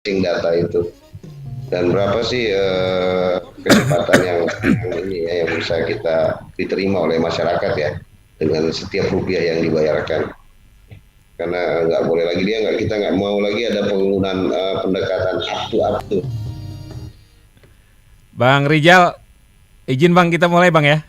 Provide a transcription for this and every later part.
processing data itu. Dan berapa sih kecepatan yang ini ya, yang bisa kita diterima oleh masyarakat ya dengan setiap rupiah yang dibayarkan. Karena nggak boleh lagi kita nggak mau lagi ada penggunaan pendekatan up to. Bang Rijal, izin Bang kita mulai Bang ya.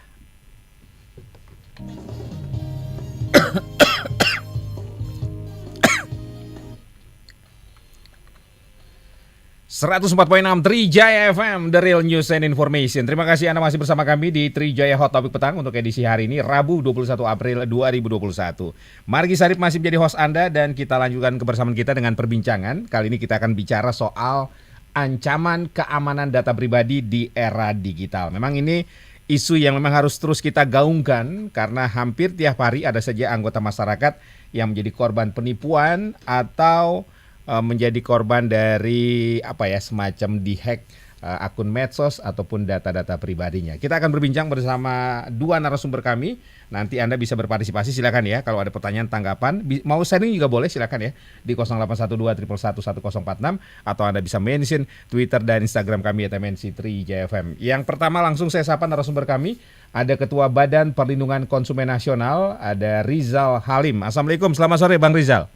104.6 Trijaya FM, The Real News and Information. Terima kasih Anda masih bersama kami di Trijaya Hot Topic Petang untuk edisi hari ini, Rabu 21 April 2021. Margi Sarip masih menjadi host Anda dan kita lanjutkan kebersamaan kita dengan perbincangan. Kali ini kita akan bicara soal ancaman keamanan data pribadi di era digital. Memang ini isu yang memang harus terus kita gaungkan karena hampir tiap hari ada saja anggota masyarakat yang menjadi korban penipuan atau menjadi korban dari semacam dihack akun medsos ataupun data-data pribadinya. Kita akan berbincang bersama dua narasumber kami. Nanti Anda bisa berpartisipasi, silakan ya. Kalau ada pertanyaan, tanggapan, mau sharing juga boleh, silakan ya di 0812 111 1046 atau Anda bisa mention Twitter dan Instagram kami @MNC3JFM. Yang pertama langsung saya sapa narasumber kami. Ada Ketua Badan Perlindungan Konsumen Nasional, ada Rizal Halim. Assalamualaikum, selamat sore Bang Rizal.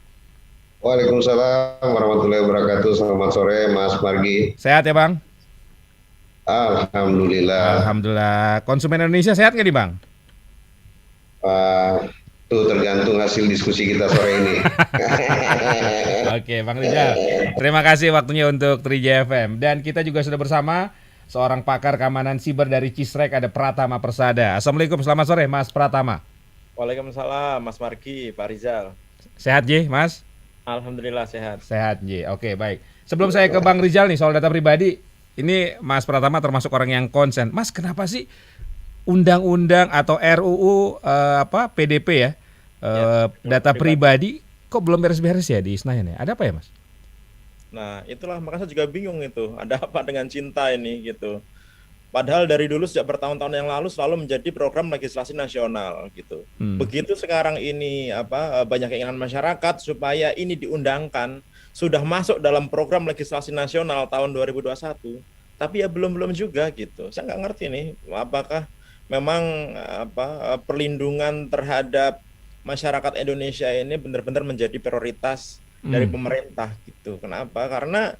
Waalaikumsalam warahmatullahi wabarakatuh. Selamat sore Mas Margi. Sehat ya Bang? Alhamdulillah. Alhamdulillah. Konsumen Indonesia sehat nggak nih Bang? Itu tergantung hasil diskusi kita sore ini. Oke Bang Rizal, terima kasih waktunya untuk Trijaya FM. Dan kita juga sudah bersama seorang pakar keamanan siber dari Cisrek, ada Pratama Persada. Assalamualaikum, selamat sore Mas Pratama. Waalaikumsalam Mas Margi, Pak Rizal. Sehat Ji Mas? Alhamdulillah sehat. Sehat Ji, oke baik. Sebelum saya ke Bang Rizal nih soal data pribadi, ini Mas Pratama termasuk orang yang konsen. Mas, kenapa sih undang-undang atau RUU PDP ya, data pribadi kok belum beres-beres ya di Senayan ya? Ada apa ya Mas? Nah itulah makanya saya juga bingung itu. Ada apa dengan cinta ini gitu. Padahal dari dulu sejak bertahun-tahun yang lalu selalu menjadi program legislasi nasional gitu. Begitu sekarang ini banyak keinginan masyarakat supaya ini diundangkan, sudah masuk dalam program legislasi nasional tahun 2021, tapi ya belum juga gitu. Saya nggak ngerti nih apakah memang perlindungan terhadap masyarakat Indonesia ini benar-benar menjadi prioritas dari pemerintah gitu. Kenapa? Karena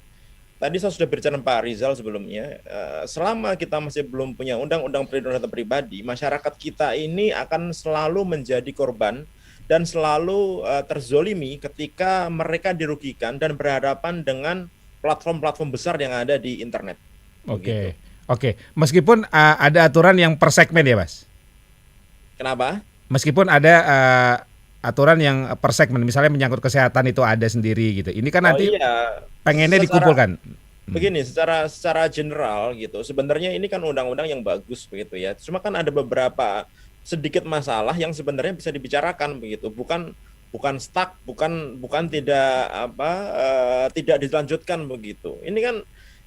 tadi saya sudah berbicara dengan Pak Rizal sebelumnya, selama kita masih belum punya undang-undang perlindungan data pribadi, masyarakat kita ini akan selalu menjadi korban dan selalu terzolimi ketika mereka dirugikan dan berhadapan dengan platform-platform besar yang ada di internet. Oke. Meskipun ada aturan yang per segmen ya Mas? Kenapa? Meskipun ada aturan yang per segmen, misalnya menyangkut kesehatan itu ada sendiri gitu. Ini kan nanti pengennya dikumpulkan. Begini, secara general gitu. Sebenarnya ini kan undang-undang yang bagus begitu ya. Cuma kan ada beberapa sedikit masalah yang sebenarnya bisa dibicarakan begitu. Bukan stuck, bukan tidak dilanjutkan begitu.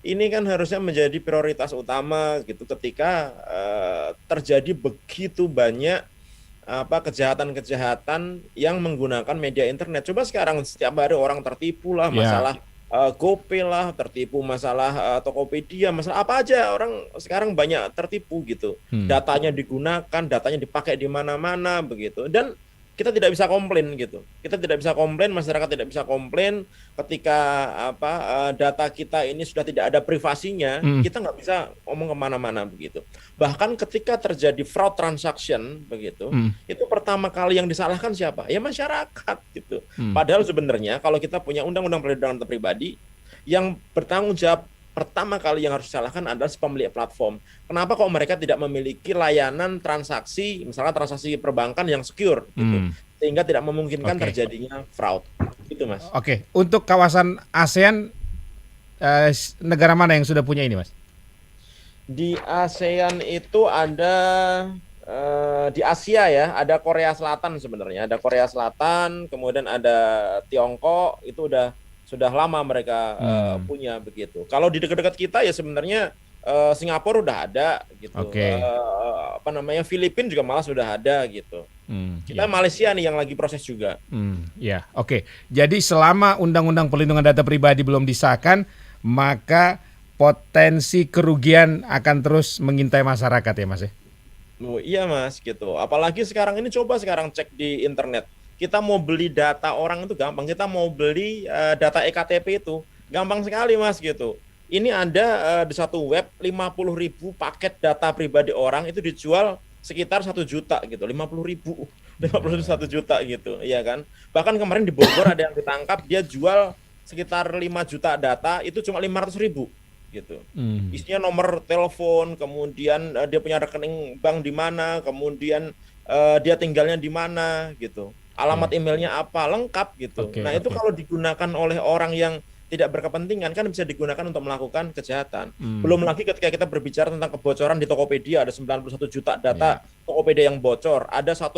Ini kan harusnya menjadi prioritas utama gitu ketika terjadi begitu banyak kejahatan-kejahatan yang menggunakan media internet. Coba sekarang setiap hari orang tertipu lah, masalah GoPay lah, tertipu masalah Tokopedia, masalah apa aja orang sekarang banyak tertipu gitu. Datanya digunakan, datanya dipakai di mana-mana begitu. Dan kita tidak bisa komplain gitu. Kita tidak bisa komplain, masyarakat tidak bisa komplain ketika data kita ini sudah tidak ada privasinya, kita nggak bisa ngomong kemana-mana begitu. Bahkan ketika terjadi fraud transaction begitu, itu pertama kali yang disalahkan siapa? Ya masyarakat gitu. Padahal sebenarnya kalau kita punya undang-undang perlindungan data pribadi, yang bertanggung jawab pertama kali yang harus disalahkan adalah si pemilik platform. Kenapa kok mereka tidak memiliki layanan transaksi, misalnya transaksi perbankan yang secure gitu, sehingga tidak memungkinkan terjadinya fraud. Gitu Mas. Oke. Untuk kawasan ASEAN, negara mana yang sudah punya ini Mas? Di ASEAN itu ada di Asia ya, ada Korea Selatan sebenarnya, ada Korea Selatan, kemudian ada Tiongkok, itu sudah lama mereka punya begitu. Kalau di dekat-dekat kita ya sebenarnya Singapura udah ada gitu. Filipina juga malah sudah ada gitu. Kita Malaysia nih yang lagi proses juga. Oke. Jadi selama undang-undang perlindungan data pribadi belum disahkan, maka potensi kerugian akan terus mengintai masyarakat ya Mas ya. Oh, iya Mas gitu. Apalagi sekarang ini coba sekarang cek di internet. Kita mau beli data orang itu gampang. Kita mau beli data EKTP itu gampang sekali Mas gitu. Ini ada di satu web 50.000 paket data pribadi orang itu dijual sekitar 1 juta gitu. 50.000, 51 juta gitu, iya kan? Bahkan kemarin di Bogor ada yang ditangkap dia jual sekitar 5 juta data itu cuma 500.000 gitu. Isinya nomor telepon, kemudian dia punya rekening bank di mana, kemudian dia tinggalnya di mana gitu. Alamat emailnya apa, lengkap gitu. Nah, itu kalau digunakan oleh orang yang tidak berkepentingan kan bisa digunakan untuk melakukan kejahatan. Belum lagi ketika kita berbicara tentang kebocoran di Tokopedia, ada 91 juta data Tokopedia yang bocor, ada 1,2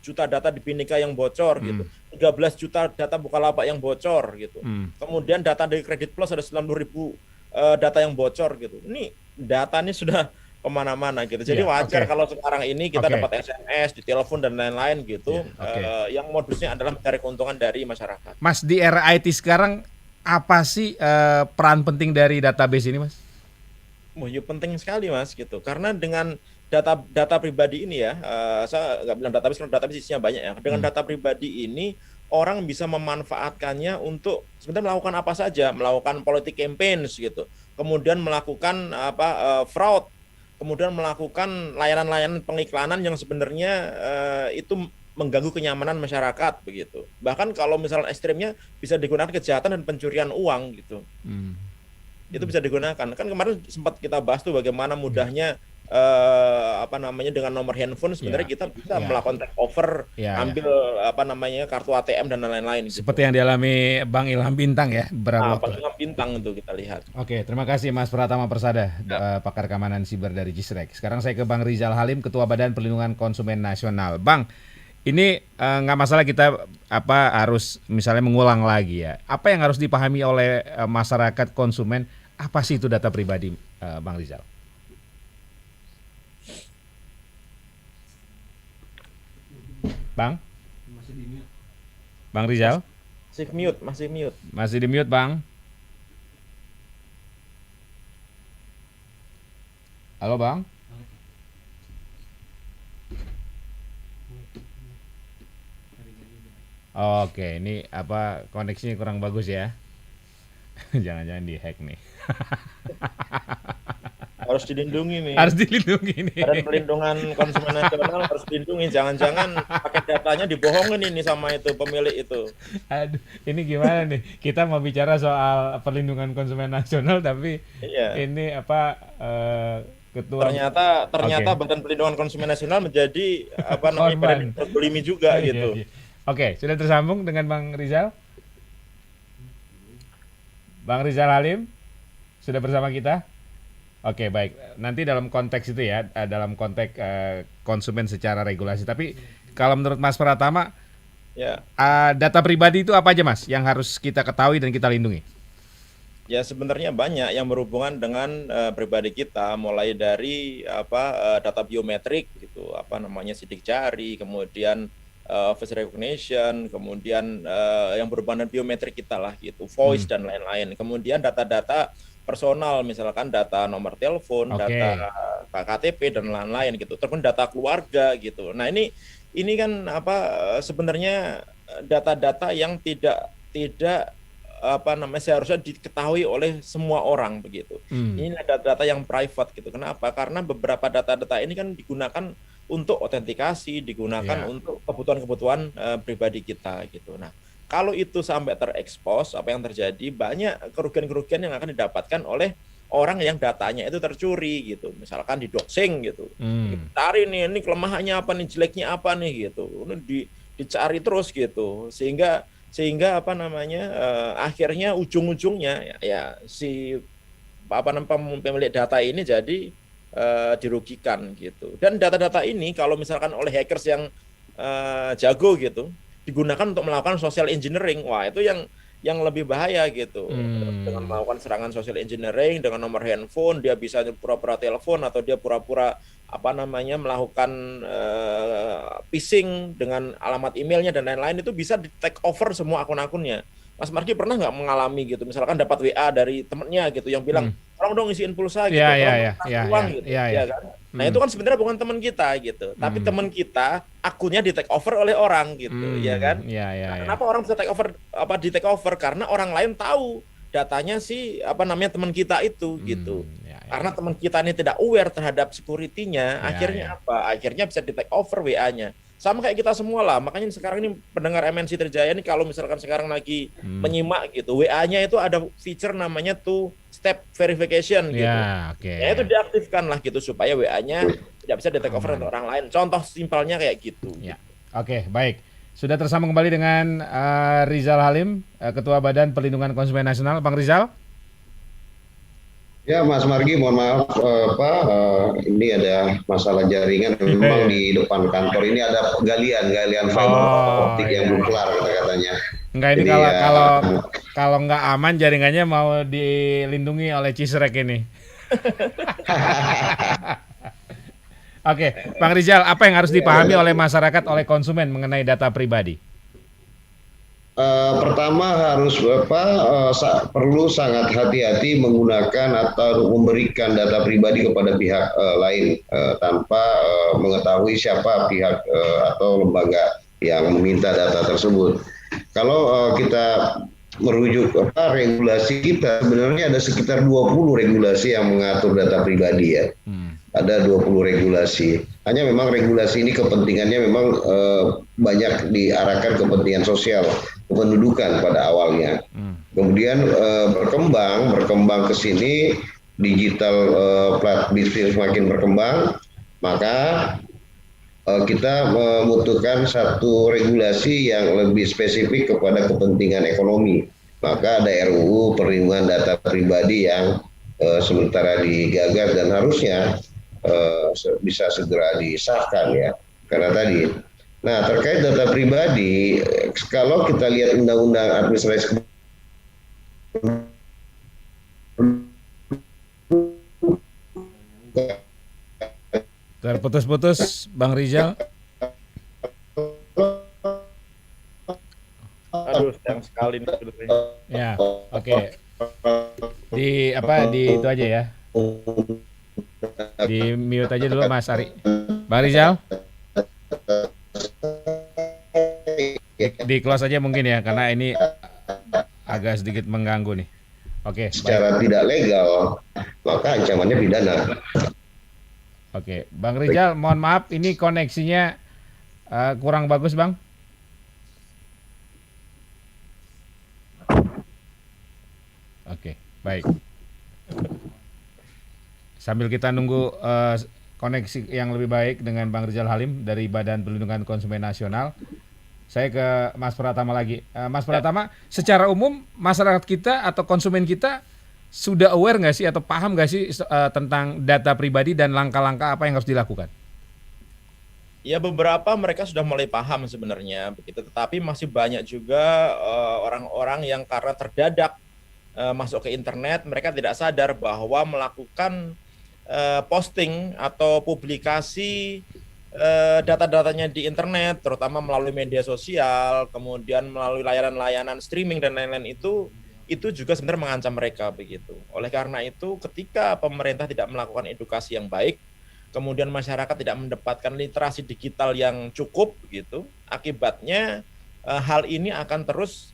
juta data di Bhinneka yang bocor gitu. 13 juta data Bukalapak yang bocor gitu. Kemudian data dari Kredit Plus ada 90.000 data yang bocor gitu. Ini data ini sudah kemana-mana gitu. Jadi wajar kalau sekarang ini kita dapat SMS, di telepon dan lain-lain gitu. Yang modusnya adalah mencari keuntungan dari masyarakat. Mas, di era IT sekarang apa sih peran penting dari database ini Mas? Ya penting sekali Mas gitu. Karena dengan data pribadi ini ya, saya nggak bilang database karena database isinya banyak ya. Dengan data pribadi ini orang bisa memanfaatkannya untuk sebenarnya melakukan apa saja, melakukan politik campaigns gitu, kemudian melakukan fraud, kemudian melakukan layanan-layanan pengiklanan yang sebenarnya itu mengganggu kenyamanan masyarakat begitu. Bahkan kalau misalnya ekstrimnya bisa digunakan kejahatan dan pencurian uang gitu. Itu bisa digunakan. Kan kemarin sempat kita bahas tuh bagaimana mudahnya dengan nomor handphone sebenarnya kita bisa melakukan take over, ambil kartu ATM dan lain-lain gitu. Seperti yang dialami Bang Ilham Bintang ya, Bang Ilham Bintang itu kita lihat. Oke, terima kasih Mas Pratama Persada, pakar keamanan siber dari Cisrek. Sekarang saya ke Bang Rizal Halim, Ketua Badan Perlindungan Konsumen Nasional. Bang, ini nggak masalah kita harus misalnya mengulang lagi ya. Apa yang harus dipahami oleh masyarakat konsumen? Apa sih itu data pribadi, Bang Rizal? Bang? Bang Rizal? Masih mute. Masih di mute, Bang. Halo, Bang? Oke, ini koneksinya kurang bagus ya. Jangan-jangan di-hack nih. Harus dilindungi nih. Harus dilindungi nih. Badan Perlindungan Konsumen Nasional harus dilindungi. Jangan-jangan paket datanya dibohongin ini sama itu pemilik itu. Aduh, ini gimana nih? Kita mau bicara soal perlindungan konsumen nasional, tapi ini ketua. Ternyata Badan Perlindungan Konsumen Nasional menjadi badan terzolimi juga gitu. Oke, sudah tersambung dengan Bang Rizal. Bang Rizal Halim sudah bersama kita. Oke, baik. Nanti dalam konteks itu ya, dalam konteks konsumen secara regulasi. Tapi kalau menurut Mas Pratama, data pribadi itu apa aja Mas yang harus kita ketahui dan kita lindungi? Ya sebenarnya banyak yang berhubungan dengan pribadi kita, mulai dari data biometrik gitu, sidik jari, kemudian face recognition, kemudian yang berhubungan dengan biometrik kita lah gitu, voice dan lain-lain. Kemudian data-data personal, misalkan data nomor telepon, data KTP dan lain-lain gitu, terus data keluarga gitu. Nah ini kan sebenarnya data-data yang tidak seharusnya diketahui oleh semua orang begitu. Ini data-data yang private gitu. Kenapa? Karena beberapa data-data ini kan digunakan untuk autentikasi, digunakan untuk kebutuhan-kebutuhan pribadi kita gitu. Nah, kalau itu sampai terekspos, apa yang terjadi? Banyak kerugian-kerugian yang akan didapatkan oleh orang yang datanya itu tercuri gitu. Misalkan di doxing gitu. Cari nih, ini kelemahannya apa nih, jeleknya apa nih gitu. Ini dicari terus gitu. Sehingga akhirnya ujung-ujungnya si pemilik data ini jadi dirugikan gitu. Dan data-data ini kalau misalkan oleh hackers yang jago gitu digunakan untuk melakukan social engineering, wah itu yang lebih bahaya gitu. Dengan melakukan serangan social engineering dengan nomor handphone, dia bisa pura-pura telepon atau dia pura-pura melakukan phishing dengan alamat emailnya dan lain-lain, itu bisa di take over semua akun-akunnya. Mas Margi pernah nggak mengalami gitu, misalkan dapat WA dari temennya gitu yang bilang, tolong dong isiin pulsa gitu, Ya, ya, tolong ya, kasih ya, uang ya, gitu, ya, ya. ya kan? Nah itu kan sebenarnya bukan teman kita gitu, tapi Hmm. teman kita akunnya di take over oleh orang gitu, ya kan? Ya, ya, Nah, ya. kenapa orang bisa take over di take over? Karena orang lain tahu datanya si apa namanya teman kita itu gitu. Ya, ya, Karena ya. teman kita ini tidak aware terhadap security-nya, Ya, akhirnya ya. apa? Akhirnya bisa di take over WA-nya. Sama kayak kita semua lah. Makanya sekarang ini pendengar MNC Trijaya ini kalau misalkan sekarang lagi menyimak gitu, WA-nya itu ada feature namanya two step verification gitu. Ya, oke. Ya itu diaktifkan lah gitu supaya WA-nya tidak bisa di take over untuk orang lain. Contoh simpelnya kayak gitu. Ya. Oke, baik. Sudah tersambung kembali dengan Rizal Halim, Ketua Badan Perlindungan Konsumen Nasional. Bang Rizal? Ya, Mas Margi, mohon maaf, ini ada masalah jaringan. Memang di depan kantor ini ada galian fiber optik yang belum kelar kata-katanya. Enggak, ini Jadi, kalau nggak aman jaringannya mau dilindungi oleh Cisrek ini. Oke, Bang Rizal, apa yang harus dipahami oleh masyarakat, oleh konsumen mengenai data pribadi? Pertama harus perlu sangat hati-hati menggunakan atau memberikan data pribadi kepada pihak lain tanpa mengetahui siapa pihak atau lembaga yang meminta data tersebut. Kalau kita merujuk regulasi kita, sebenarnya ada sekitar 20 regulasi yang mengatur data pribadi ya. Ada 20 regulasi. Hanya memang regulasi ini kepentingannya memang banyak diarahkan kepentingan sosial, kependudukan pada awalnya. Kemudian berkembang ke sini, digital bisnis makin berkembang, maka kita membutuhkan satu regulasi yang lebih spesifik kepada kepentingan ekonomi. Maka ada RUU Perlindungan Data Pribadi yang sementara digagas dan harusnya bisa segera disahkan ya. Karena tadi, nah terkait data pribadi, kalau kita lihat Undang-Undang Administrasi Terputus-putus, Bang Rizal. Aduh, sayang sekali nih. Ya, oke. Di itu aja ya. Di mute aja dulu Mas Ari. Bang Rizal. Di close aja mungkin ya, karena ini agak sedikit mengganggu nih. Oke. Secara tidak legal, maka ancamannya pidana. Oke, Bang Rizal, mohon maaf, ini koneksinya kurang bagus, Bang. Oke, baik. Sambil kita nunggu koneksi yang lebih baik dengan Bang Rizal Halim dari Badan Perlindungan Konsumen Nasional, saya ke Mas Pratama lagi. Mas Pratama, secara umum masyarakat kita atau konsumen kita sudah aware nggak sih atau paham nggak sih tentang data pribadi dan langkah-langkah apa yang harus dilakukan? Ya beberapa mereka sudah mulai paham sebenarnya begitu, tetapi masih banyak juga orang-orang yang karena terdadak masuk ke internet, mereka tidak sadar bahwa melakukan posting atau publikasi data-datanya di internet, terutama melalui media sosial, kemudian melalui layanan-layanan streaming dan lain-lain itu juga sebenarnya mengancam mereka begitu. Oleh karena itu, ketika pemerintah tidak melakukan edukasi yang baik, kemudian masyarakat tidak mendapatkan literasi digital yang cukup begitu, akibatnya hal ini akan terus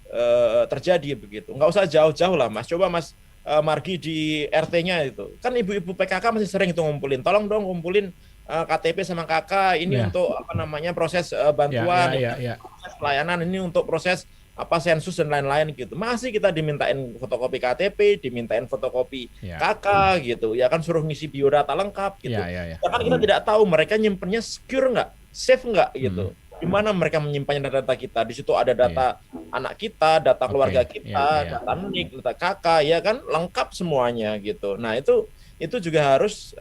terjadi begitu. Nggak usah jauh-jauh lah Mas. Coba Mas Margi di RT-nya itu. Kan ibu-ibu PKK masih sering itu ngumpulin. Tolong dong ngumpulin KTP sama KK ini untuk proses bantuan, proses pelayanan ini untuk proses sensus dan lain-lain gitu. Masih kita dimintain fotokopi KTP, dimintain fotokopi KK gitu. Ya kan suruh ngisi biodata lengkap gitu. Ya kan kita tidak tahu mereka nyimpennya secure nggak, safe nggak gitu. Di mana mereka menyimpannya data kita? Di situ ada data anak kita, data keluarga kita, data nik, data kakak, ya kan lengkap semuanya gitu. Nah itu juga harus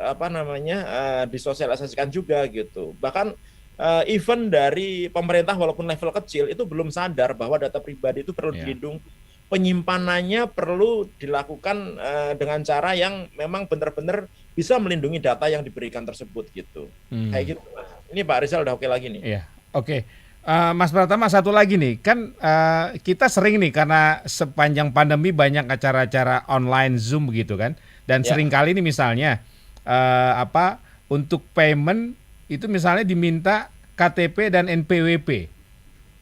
disosialisasikan juga gitu. Bahkan even dari pemerintah walaupun level kecil itu belum sadar bahwa data pribadi itu perlu dilindungi. Penyimpanannya perlu dilakukan dengan cara yang memang benar-benar bisa melindungi data yang diberikan tersebut gitu. Kayak gitu. Ini Pak Rizal udah oke lagi nih. Iya. Oke, Mas Pratama, satu lagi nih, kan kita sering nih karena sepanjang pandemi banyak acara-acara online Zoom begitu kan, dan Ya. sering kali nih misalnya untuk payment itu misalnya diminta KTP dan NPWP,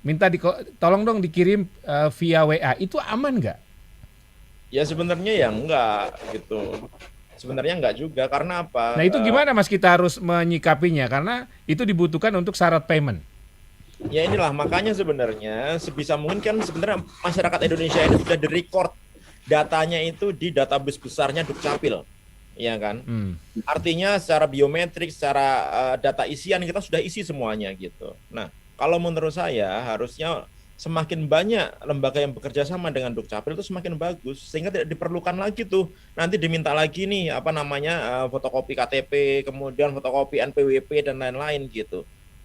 minta tolong dong dikirim via WA, itu aman nggak? Ya sebenarnya ya enggak gitu. Sebenarnya enggak juga karena apa? Nah itu gimana Mas kita harus menyikapinya karena itu dibutuhkan untuk syarat payment. Ya inilah makanya sebenarnya sebisa mungkin kan sebenarnya masyarakat Indonesia ini sudah direcord datanya itu di database besarnya Dukcapil, ya kan? Artinya secara biometrik, secara data isian kita sudah isi semuanya gitu. Nah, kalau menurut saya harusnya semakin banyak lembaga yang bekerja sama dengan Dukcapil itu semakin bagus sehingga tidak diperlukan lagi tuh nanti diminta lagi nih apa namanya fotokopi KTP, kemudian fotokopi NPWP dan lain-lain gitu.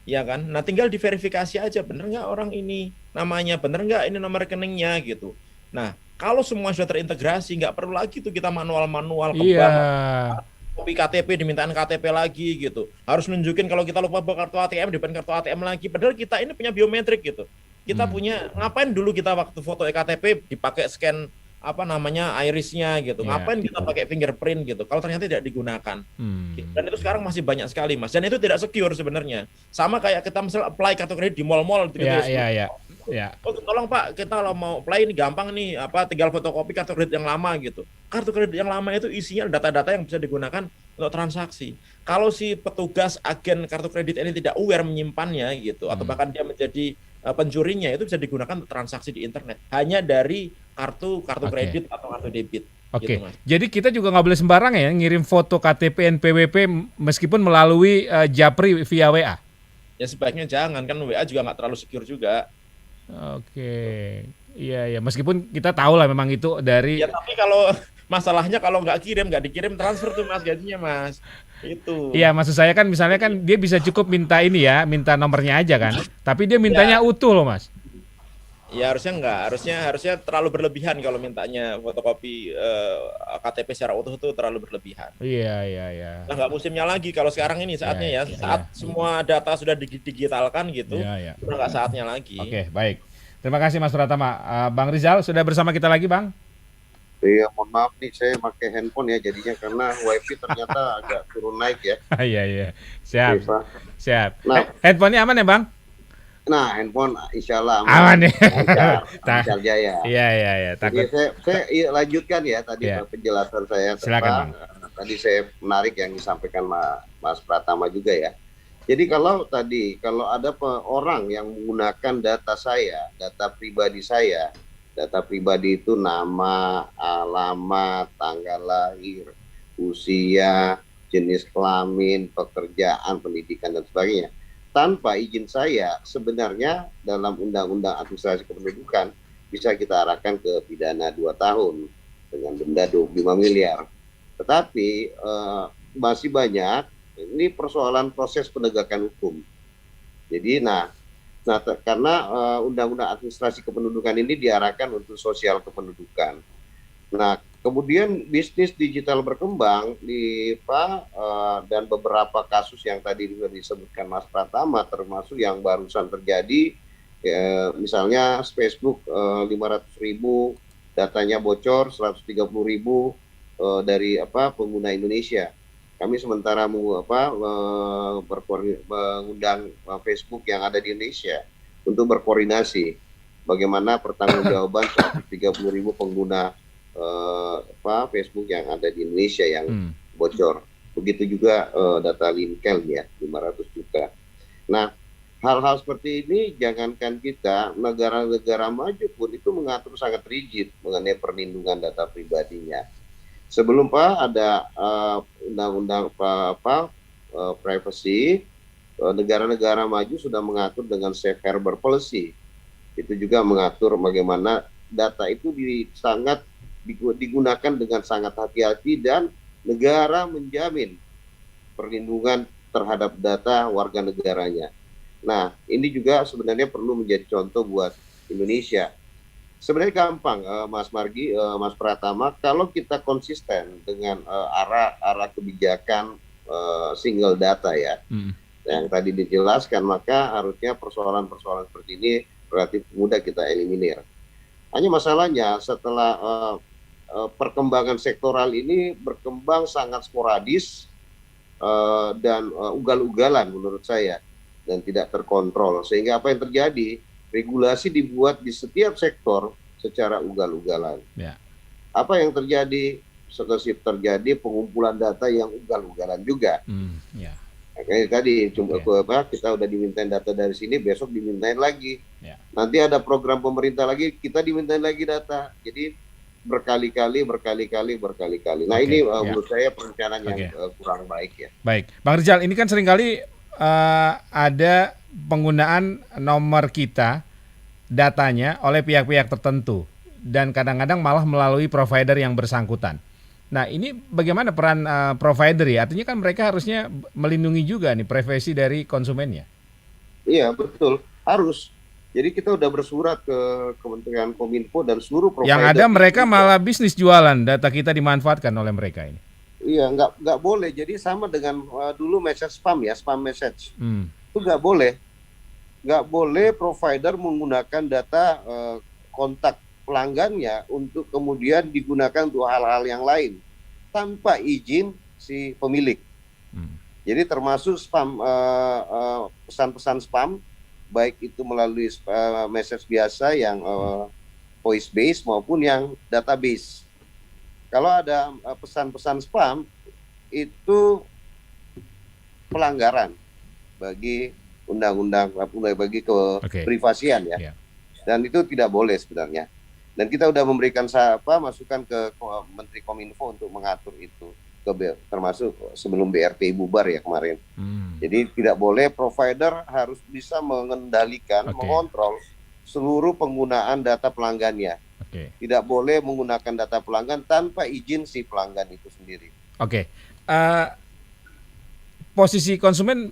Ya kan? Nah tinggal diverifikasi aja bener nggak orang ini namanya, bener nggak ini nomor rekeningnya gitu. Nah kalau semua sudah terintegrasi nggak perlu lagi tuh kita manual-manual ke Iya. bank, kopi KTP dimintain KTP lagi gitu. Harus nunjukin kalau kita lupa bawa kartu ATM dimintain kartu ATM lagi. Padahal kita ini punya biometrik gitu. Kita punya ngapain dulu kita waktu foto EKTP dipakai scan apa namanya irisnya gitu. Iya. Ngapain kita pakai fingerprint gitu kalau ternyata tidak digunakan. Dan itu sekarang masih banyak sekali Mas. Dan itu tidak secure sebenarnya. Sama kayak kita misal apply kartu kredit di mall-mall gitu. Iya. Oh, tolong Pak, kita kalau mau apply ini gampang nih, apa tinggal fotokopi kartu kredit yang lama gitu. Kartu kredit yang lama itu isinya data-data yang bisa digunakan untuk transaksi. Kalau si petugas agen kartu kredit ini tidak aware menyimpannya gitu, atau bahkan dia menjadi pencurinya, itu bisa digunakan untuk transaksi di internet. Hanya dari kartu kredit atau kartu debit. Oke, Gitu, Mas. jadi kita juga nggak boleh sembarang ya ngirim foto KTP NPWP meskipun melalui Japri via WA. Ya sebaiknya jangan, kan WA juga nggak terlalu secure juga. Oke, iya meskipun kita tahu lah memang itu dari. Ya tapi kalau masalahnya kalau nggak dikirim transfer tuh Mas gajinya Mas. Itu. Iya, maksud saya kan misalnya kan dia bisa cukup minta ini ya, minta nomornya aja kan. Tapi dia mintanya utuh loh Mas. Ya harusnya enggak, harusnya terlalu berlebihan kalau mintanya fotokopi KTP secara utuh itu terlalu berlebihan. Iya. Nah nggak musimnya lagi kalau sekarang ini saatnya saat semua data sudah digitalkan gitu, udah nggak saatnya lagi. Oke, baik. Terima kasih Mas Pratama. Bang Rizal sudah bersama kita lagi Bang. Iya, mohon maaf nih saya pakai handphone ya jadinya karena wifi ternyata agak turun naik ya. Iya. Siap. Nah, Handphonenya aman ya Bang? Nah, handphone insya Allah Aman ya. lancar jaya. Iya. Takut. Jadi saya lanjutkan ya tadi penjelasan saya Silakan, tentang tadi saya menarik yang disampaikan Mas Pratama juga ya. Jadi kalau ada orang yang menggunakan data saya, data pribadi saya, data pribadi itu nama, alamat, tanggal lahir, usia, jenis kelamin, pekerjaan, pendidikan dan sebagainya. Tanpa izin saya, sebenarnya dalam Undang-Undang Administrasi Kependudukan bisa kita arahkan ke pidana 2 tahun dengan denda 25 miliar. Tetapi masih banyak, ini persoalan proses penegakan hukum. Jadi karena Undang-Undang Administrasi Kependudukan ini diarahkan untuk sosial kependudukan. Nah, kemudian bisnis digital berkembang dan beberapa kasus yang tadi juga disebutkan Mas Pratama, termasuk yang barusan terjadi, misalnya Facebook 500.000 datanya bocor, 130.000 dari pengguna Indonesia. Kami sementara mengundang Facebook yang ada di Indonesia untuk berkoordinasi bagaimana pertanggungjawaban 130.000 pengguna Facebook yang ada di Indonesia yang bocor. Begitu juga data Linkel ya, 500 juta. Nah, hal-hal seperti ini jangankan kita, negara-negara maju pun itu mengatur sangat rigid mengenai perlindungan data pribadinya. Sebelum ada undang-undang privacy, negara-negara maju sudah mengatur dengan safe harbor policy. Itu juga mengatur bagaimana data itu sangat digunakan dengan sangat hati-hati dan negara menjamin perlindungan terhadap data warga negaranya. Nah, ini juga sebenarnya perlu menjadi contoh buat Indonesia. Sebenarnya gampang, Mas Margi, Mas Pratama, kalau kita konsisten dengan arah kebijakan single data ya. yang tadi dijelaskan, maka harusnya persoalan-persoalan seperti ini relatif mudah kita eliminir. Hanya masalahnya setelah perkembangan sektoral ini berkembang sangat sporadis dan ugal-ugalan menurut saya, dan tidak terkontrol, sehingga apa yang terjadi, regulasi dibuat di setiap sektor secara ugal-ugalan. Apa yang terjadi? Terjadi pengumpulan data yang ugal-ugalan juga. Kayak tadi kita udah dimintain data dari sini, besok dimintain lagi. Nanti ada program pemerintah lagi, kita dimintain lagi data. Jadi berkali-kali. Nah, ini menurut saya perencanaan yang kurang baik ya. Baik, Bang Rizal, ini kan seringkali ada penggunaan nomor kita, datanya oleh pihak-pihak tertentu, dan kadang-kadang malah melalui provider yang bersangkutan. Nah, ini bagaimana peran provider ya? Artinya kan mereka harusnya melindungi juga nih privasi dari konsumennya. Iya, betul. Harus. Jadi kita udah bersurat ke Kementerian Kominfo dan seluruh provider. Yang ada mereka malah bisnis jualan, data kita dimanfaatkan oleh mereka ini. Iya, nggak boleh. Jadi sama dengan dulu message spam ya, spam message. Itu nggak boleh. Nggak boleh provider menggunakan data kontak pelanggannya untuk kemudian digunakan untuk hal-hal yang lain tanpa izin si pemilik. Jadi termasuk spam, pesan-pesan spam, baik itu melalui message biasa yang voice base maupun yang database. Kalau ada pesan-pesan spam, itu pelanggaran bagi undang-undang, bagi keprivasian ya. Dan itu tidak boleh sebenarnya. Dan kita sudah memberikan masukan ke Menteri Kominfo untuk mengatur itu, termasuk sebelum BRT bubar ya kemarin. Jadi tidak boleh, provider harus bisa mengendalikan, mengontrol seluruh penggunaan data pelanggannya. Tidak boleh menggunakan data pelanggan tanpa izin si pelanggan itu sendiri. Posisi konsumen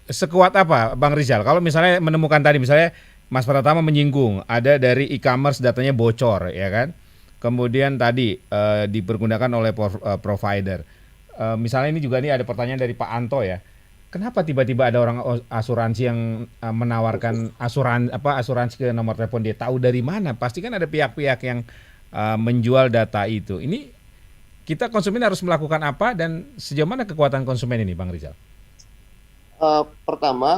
sekuat apa, Bang Rizal? Kalau misalnya menemukan tadi, misalnya Mas Pratama menyinggung ada dari e-commerce datanya bocor, ya kan? Kemudian tadi dipergunakan oleh provider. Misalnya ini juga ada pertanyaan dari Pak Anto ya. Kenapa tiba-tiba ada orang asuransi yang menawarkan asuransi ke nomor telepon dia? Tahu dari mana? Pasti kan ada pihak-pihak yang menjual data itu. Ini kita konsumen harus melakukan apa dan sejauh mana kekuatan konsumen ini, Bang Rizal? Pertama,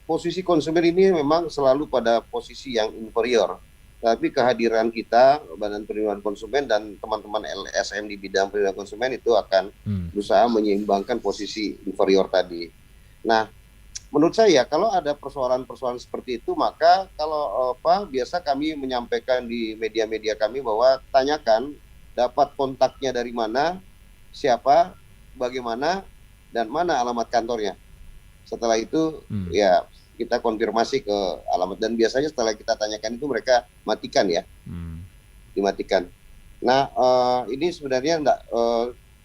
posisi konsumen ini memang selalu pada posisi yang inferior. Tapi kehadiran kita, Badan Perlindungan Konsumen dan teman-teman LSM di bidang perlindungan konsumen itu akan berusaha menyeimbangkan posisi inferior tadi. Nah, menurut saya kalau ada persoalan-persoalan seperti itu, maka kalau biasa kami menyampaikan di media-media kami bahwa tanyakan dapat kontaknya dari mana, siapa, bagaimana, dan mana alamat kantornya. Setelah itu ya kita konfirmasi ke alamat, dan biasanya setelah kita tanyakan itu mereka matikan ya, dimatikan. Nah, ini sebenarnya enggak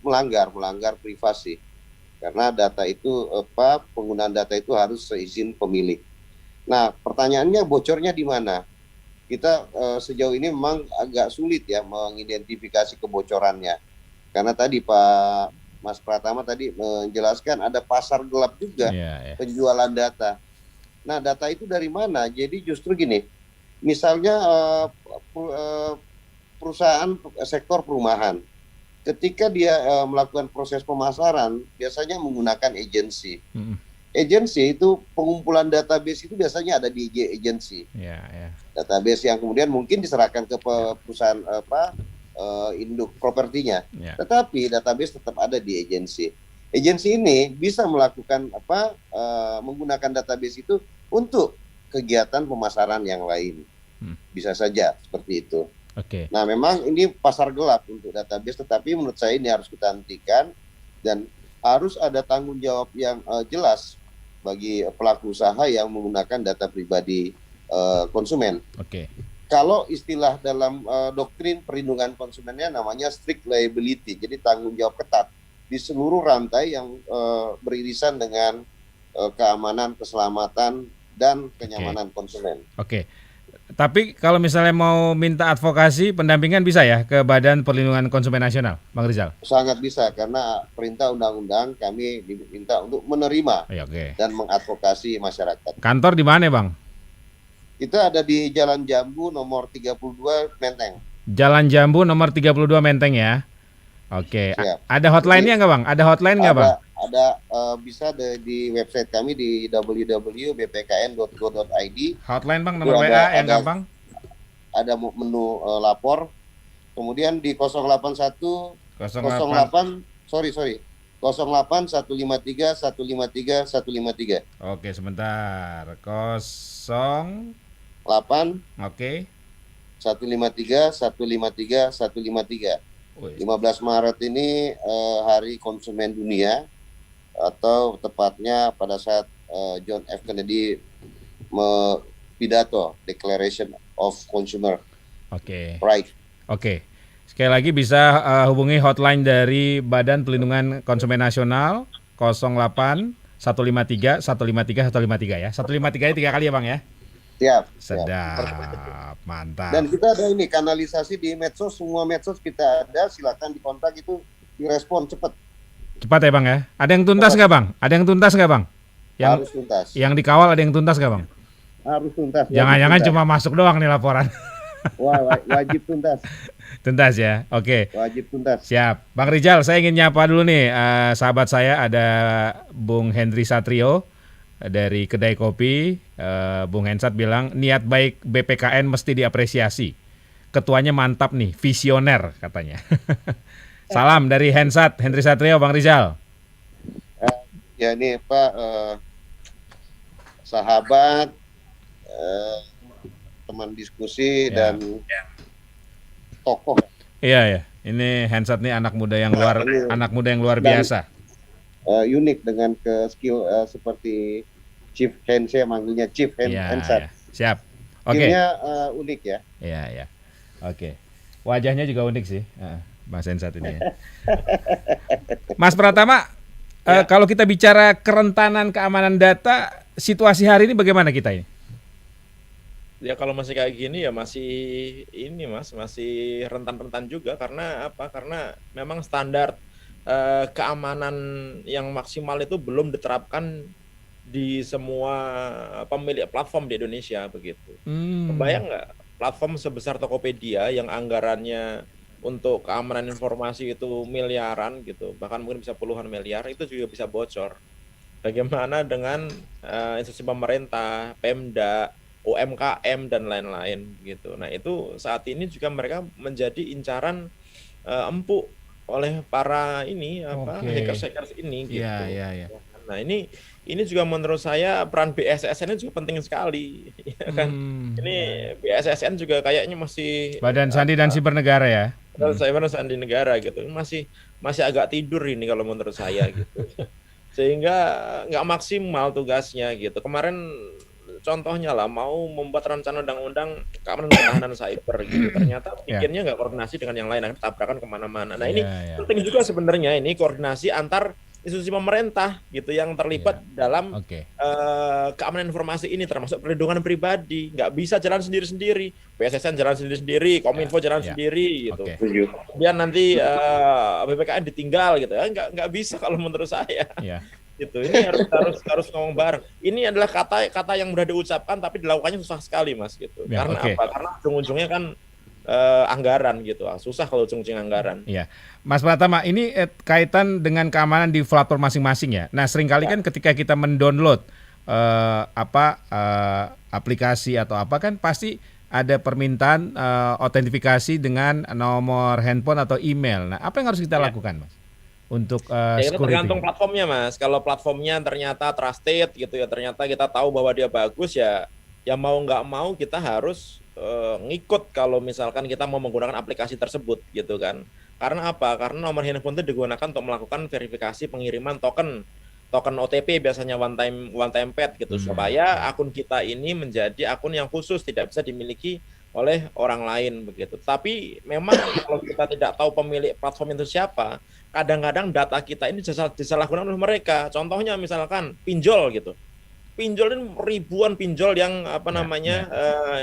melanggar privasi, karena data itu penggunaan data itu harus seizin pemilik. Nah, pertanyaannya bocornya di mana? Kita sejauh ini memang agak sulit ya mengidentifikasi kebocorannya, karena tadi Pak Mas Pratama tadi menjelaskan ada pasar gelap juga penjualan data. Nah, data itu dari mana? Jadi justru gini, misalnya perusahaan sektor perumahan, ketika dia melakukan proses pemasaran, biasanya menggunakan agensi. Agensi itu pengumpulan database itu biasanya ada di agensi. Database yang kemudian mungkin diserahkan ke perusahaan induk propertinya. Tetapi database tetap ada di agensi. Agensi ini bisa melakukan menggunakan database itu untuk kegiatan pemasaran yang lain. Bisa saja seperti itu. Nah, memang ini pasar gelap untuk database, tetapi menurut saya ini harus kita hentikan dan harus ada tanggung jawab yang jelas bagi pelaku usaha yang menggunakan data pribadi konsumen. Kalau istilah dalam doktrin perlindungan konsumennya namanya strict liability, jadi tanggung jawab ketat di seluruh rantai yang beririsan dengan keamanan, keselamatan, dan kenyamanan konsumen. Tapi kalau misalnya mau minta advokasi, pendampingan bisa ya ke Badan Perlindungan Konsumen Nasional, Bang Rizal? Sangat bisa, karena perintah undang-undang kami diminta untuk menerima Ya, oke. dan mengadvokasi masyarakat. Kantor di mana, Bang? Kita ada di Jalan Jambu nomor 32 Menteng. Jalan Jambu nomor 32 Menteng ya. Oke. Siap. Ada hotline-nya nggak, Bang? Ada hotline nggak, Bang? Bisa di website kami di www.bpkn.go.id. Hotline, Bang, Itu nomor WA yang gampang. Ada menu lapor. Kemudian di 081 08. 08 153 153 153. Oke, sebentar. 0. 8 Oke. 153 153 153. Wih. 15 Maret ini Hari Konsumen Dunia, atau tepatnya pada saat John F. Kennedy pidato Declaration of Consumer Oke. Rights. Oke. Sekali lagi bisa hubungi hotline dari Badan Perlindungan Konsumen Nasional 08 153 153 153 ya. 153 3 kali ya, Bang ya. Siap. Sedap. Mantap. Dan kita ada ini kanalisasi di medsos, semua medsos kita ada, silakan dikontak, itu direspon cepat. Cepat ya, Bang ya. Ada yang tuntas nggak, Bang? Ada yang tuntas nggak, Bang? Harus tuntas. Yang dikawal ada yang tuntas nggak, Bang? Harus tuntas. Jangan-jangan cuma masuk doang nih laporan. Wajib tuntas. Tuntas ya. Oke. Wajib tuntas. Siap. Bang Rizal, saya ingin nyapa dulu nih sahabat saya, ada Bung Hendri Satrio dari Kedai Kopi. Bung Hensat bilang niat baik BPKN mesti diapresiasi. Ketuanya mantap nih, visioner katanya. Salam dari Hensat, Hendri Satrio, Bang Rizal. Ya ini Pak, sahabat, teman diskusi Ya. dan tokoh. Iya ya. Ini Hensat nih anak muda yang luar biasa. Unik dengan skill seperti Chief Hen, saya manggilnya Chief Hensat. Ya. Siap. Oke. Skillnya unik ya. Iya. Oke. Wajahnya juga unik sih, Mas Hensat ini ya. Mas Pratama, kalau kita bicara kerentanan keamanan data, situasi hari ini bagaimana kita ini? Ya kalau masih kayak gini ya masih ini Mas, masih rentan-rentan juga. Karena apa? Karena memang standar keamanan yang maksimal itu belum diterapkan di semua pemilik platform di Indonesia begitu. Kebayang nggak platform sebesar Tokopedia yang anggarannya untuk keamanan informasi itu miliaran gitu, bahkan mungkin bisa puluhan miliar, itu juga bisa bocor. Bagaimana dengan institusi pemerintah, Pemda, UMKM dan lain-lain gitu. Nah itu saat ini juga mereka menjadi incaran empuk oleh para hackers ini gitu. Iya. Nah ini juga menurut saya peran BSSN ini juga penting sekali, ya kan? Ini BSSN juga kayaknya masih Badan Sandi dan Siber Negara ya. Badan Sandi Negara gitu, masih agak tidur ini kalau menurut saya gitu. Sehingga nggak maksimal tugasnya gitu. Kemarin contohnya lah mau membuat rencana undang-undang keamanan pertahanan cyber gitu, ternyata bikinnya nggak koordinasi dengan yang lain, akan tabrakan kemana-mana. Nah ini penting juga sebenarnya ini koordinasi antar institusi pemerintah gitu yang terlibat dalam keamanan informasi ini, termasuk perlindungan pribadi. Nggak bisa jalan sendiri-sendiri, BSSN jalan sendiri-sendiri, Kominfo jalan sendiri gitu. Kemudian nanti BPKN ditinggal gitu ya, nggak bisa kalau menurut saya. Gitu. Ini harus ngomong bareng. Ini adalah kata yang mudah diucapkan tapi dilakukannya susah sekali Mas gitu. Karena apa? Karena ujung-ujungnya kan anggaran gitu. Susah kalau ujung-ujungnya anggaran. Iya. Mas Pratama, ini kaitan dengan keamanan di platform masing-masing ya. Nah, seringkali kan ketika kita mendownload aplikasi atau apa kan pasti ada permintaan autentifikasi dengan nomor handphone atau email. Nah, apa yang harus kita lakukan, Mas? Untuk itu tergantung platformnya Mas. Kalau platformnya ternyata trusted gitu ya, ternyata kita tahu bahwa dia bagus ya mau nggak mau kita harus ngikut kalau misalkan kita mau menggunakan aplikasi tersebut gitu kan. Karena apa? Karena nomor handphone itu digunakan untuk melakukan verifikasi pengiriman token OTP, biasanya one time pad gitu, supaya akun kita ini menjadi akun yang khusus, tidak bisa dimiliki oleh orang lain begitu. Tapi memang kalau kita tidak tahu pemilik platform itu siapa, kadang-kadang data kita ini disalahgunakan oleh mereka. Contohnya misalkan pinjol gitu. pinjol ini ribuan pinjol yang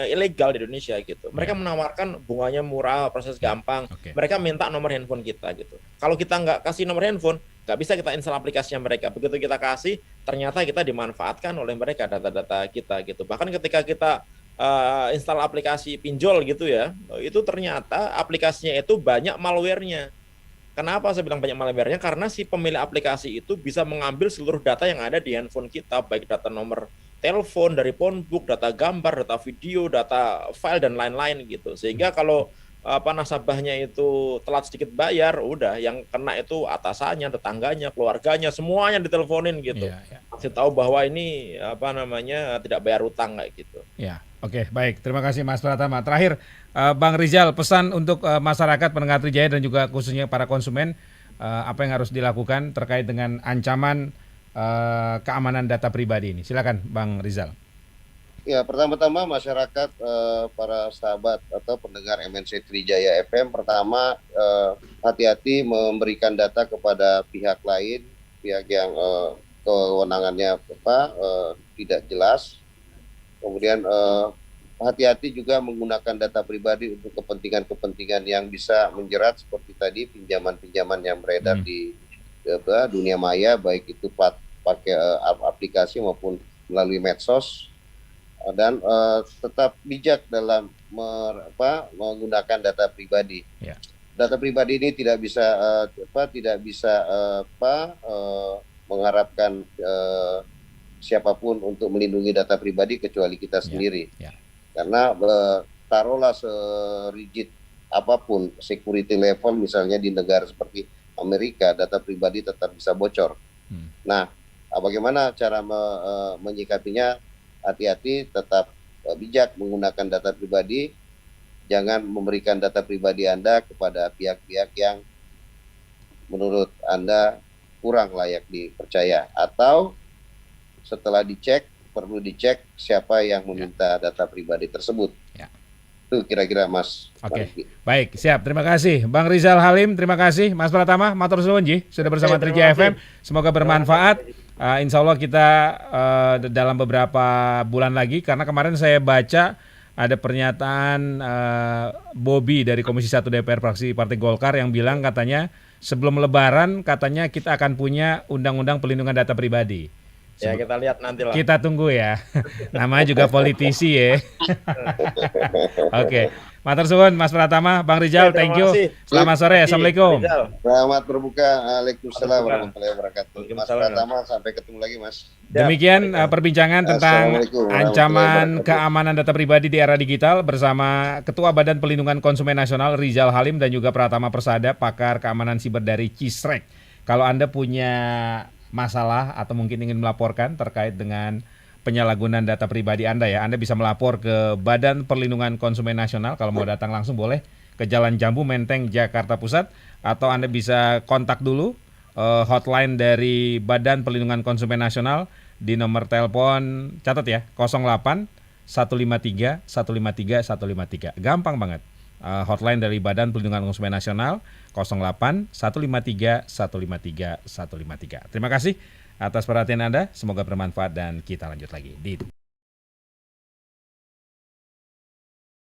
ilegal di Indonesia gitu. Mereka menawarkan bunganya murah, proses gampang. Mereka minta nomor handphone kita gitu. Kalau kita nggak kasih nomor handphone, nggak bisa kita install aplikasinya mereka. Begitu kita kasih, ternyata kita dimanfaatkan oleh mereka data-data kita gitu. Bahkan ketika kita install aplikasi pinjol gitu ya, itu ternyata aplikasinya itu banyak malware-nya. Kenapa saya bilang banyak malware-nya? Karena si pemilik aplikasi itu bisa mengambil seluruh data yang ada di handphone kita, baik data nomor telepon, dari phonebook, data gambar, data video, data file dan lain-lain gitu. Sehingga kalau nasabahnya itu telat sedikit bayar, udah yang kena itu atasannya, tetangganya, keluarganya, semuanya diteleponin gitu. Kasih tahu bahwa ini tidak bayar utang kayak gitu. Ya. Oke, baik. Terima kasih Mas Pratama. Terakhir, Bang Rizal, pesan untuk masyarakat pendengar Trijaya dan juga khususnya para konsumen, apa yang harus dilakukan terkait dengan ancaman keamanan data pribadi ini. Silakan, Bang Rizal. Ya, pertama-tama masyarakat, para sahabat atau pendengar MNC Trijaya FM, pertama hati-hati memberikan data kepada pihak lain, pihak yang kewenangannya tidak jelas. Kemudian hati-hati juga menggunakan data pribadi untuk kepentingan-kepentingan yang bisa menjerat seperti tadi pinjaman-pinjaman yang beredar di dunia maya, baik itu pakai aplikasi maupun melalui medsos, dan tetap bijak dalam menggunakan data pribadi. Data pribadi ini tidak bisa mengharapkan siapapun untuk melindungi data pribadi kecuali kita sendiri. Karena taruhlah serigid apapun security level misalnya di negara seperti Amerika, data pribadi tetap bisa bocor. Nah, bagaimana cara menyikapinya? Hati-hati, tetap bijak menggunakan data pribadi. Jangan memberikan data pribadi Anda kepada pihak-pihak yang menurut Anda kurang layak dipercaya, atau setelah dicek, perlu dicek siapa yang meminta data pribadi tersebut. Itu kira-kira Mas. Oke. Baik, siap. Terima kasih Bang Rizal Halim, terima kasih Mas Pratama, matur suwun Ji, sudah bersama Trijaya FM. Semoga bermanfaat. Insya Allah kita dalam beberapa bulan lagi, karena kemarin saya baca ada pernyataan Bobby dari Komisi 1 DPR fraksi Partai Golkar yang bilang katanya sebelum Lebaran katanya kita akan punya undang-undang pelindungan data pribadi. Ya, kita lihat nanti lah. Kita tunggu ya. Namanya juga politisi ya. Oke. Matur suwun Mas Pratama, Bang Rizal, thank you. Selamat sore. Assalamualaikum. Selamat berbuka. Waalaikumsalam warahmatullahi wabarakatuh. Mas Pratama, sampai ketemu lagi Mas. Demikian perbincangan tentang ancaman keamanan data pribadi di era digital bersama Ketua Badan Perlindungan Konsumen Nasional Rizal Halim dan juga Pratama Persada, pakar keamanan siber dari Cisrek. Kalau Anda punya masalah atau mungkin ingin melaporkan terkait dengan penyalahgunaan data pribadi Anda ya, Anda bisa melapor ke Badan Perlindungan Konsumen Nasional. Kalau mau datang langsung boleh ke Jalan Jambu Menteng, Jakarta Pusat, atau Anda bisa kontak dulu hotline dari Badan Perlindungan Konsumen Nasional di nomor telepon, catat ya, 08 153 153 153. Gampang banget. Hotline dari Badan Perlindungan Konsumen Nasional 08 153 153 153. Terima kasih atas perhatian Anda, semoga bermanfaat dan kita lanjut lagi di